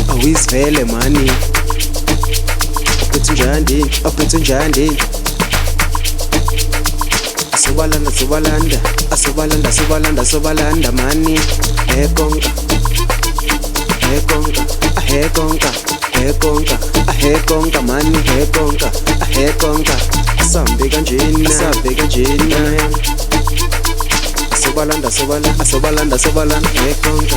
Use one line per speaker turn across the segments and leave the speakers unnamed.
awizivele mani. Uphethe njani? Asobalanda mani. Hekonka mani, hekonka. Asambe kanjena. Asobalanda, hekonka.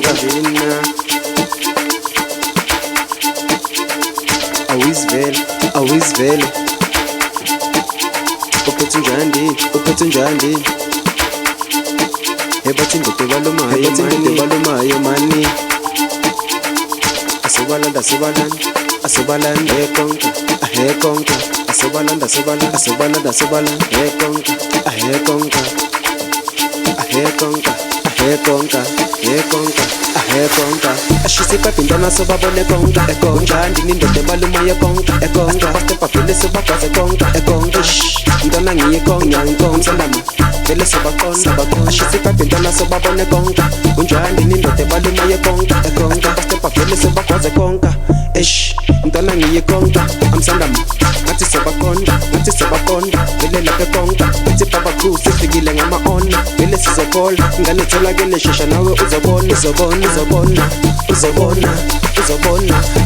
Kanjena. Awizivele. Uphethe njani? Hebathi indoda ebalumayo mani. Asobalanda, hekonka. Asobalanda, hekonka. Ashise papindana sobabone konka. Njani nindoda ebalumayo konka. Step up vele sobakwaze konka. Ntona ngiye konka. Msandama vele sobakona. Ashise papindana sobabone konka. Njani nindoda ebalumayo konka. Step up vele sobakwaze konka. Ntona ngiye konka. Amsandama ngathi sobakona. Vele laphe konka. Uthi baba crew sifikile ngama-ona. Vele sizobola. Ingane tholakele shesha nawe uzobona.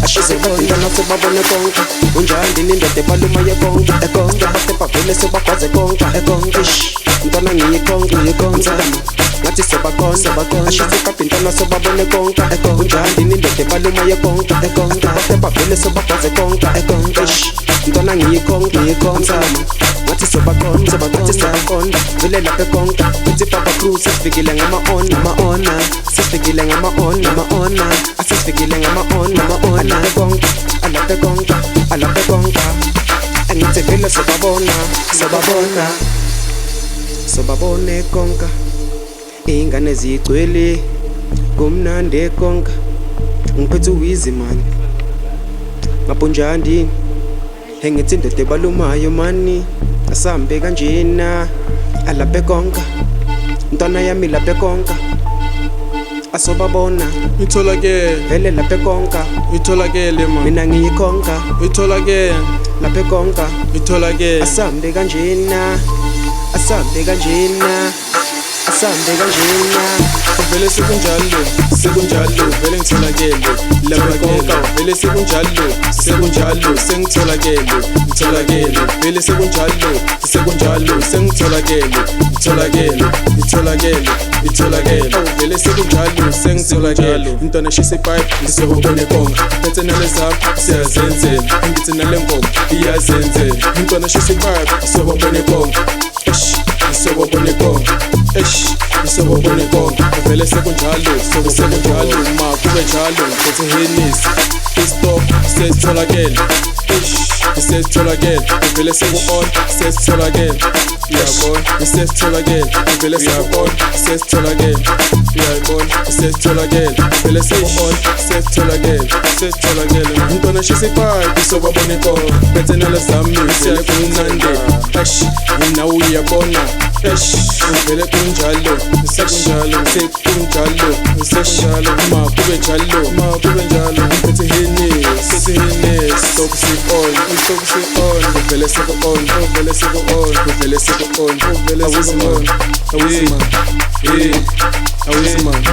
Ashise papindana sobabone konka. Unjani nindoda ebalumayo konka. Step up vele sobakwaze konka. Ntona ngiye konka. Ngathi sobakona. Ashise papindana sobabone konka. Unjani nindoda ebalumayo konka. Step up vele sobakwaze konka. Ntona ngiye konka. Ngathi sobakona. Vele laphe konka. Uthi papa crew sifikile ngama-ona. Asisifikile ngama-ona. Alaphe konka. Angithi vele sobabone konka. Ingane zigcwele kumnandi konka. Ngiphethe uwizi mani. Ngapunjani engithi indoda ebalumayo mani. Asambe kanjena. Alaphe konka. Ntwana yami laphe konka. Asobabona
itholakele
vele laphe konka.
itholakele man
Mina ngiyikonka
itholakele
laphe konka.
itholakele
Asambe kanjena.
vele sekunjalo vele ngitholakele laphe konka vele sekunjalo sengitholakele vele sekunjalo sengitholakele vele sekunjalo sengitholakele intwana shisa ipipe ngisebone konka phethe nalezam siyazenzela ngithi nale ngoma iyazenzela intwana shisa ipipe ngisebone konka ngisebone konka vele sekunjalo ma kube njalo ngiphethe henisi istop sesitholakele vele seku-on sesitholakele uyabona sesitholakele vele seku-on sesitholakele uyayibona sesitholakele vele seku-on sesitholakele intwana shisa ipipe sobabone konka phethe nalezami siyakumnandi yina uyabona vele kunjalo sekunjalo ma kube njalo ngiphethe henisi stop sit-on vele seku-on awuzimani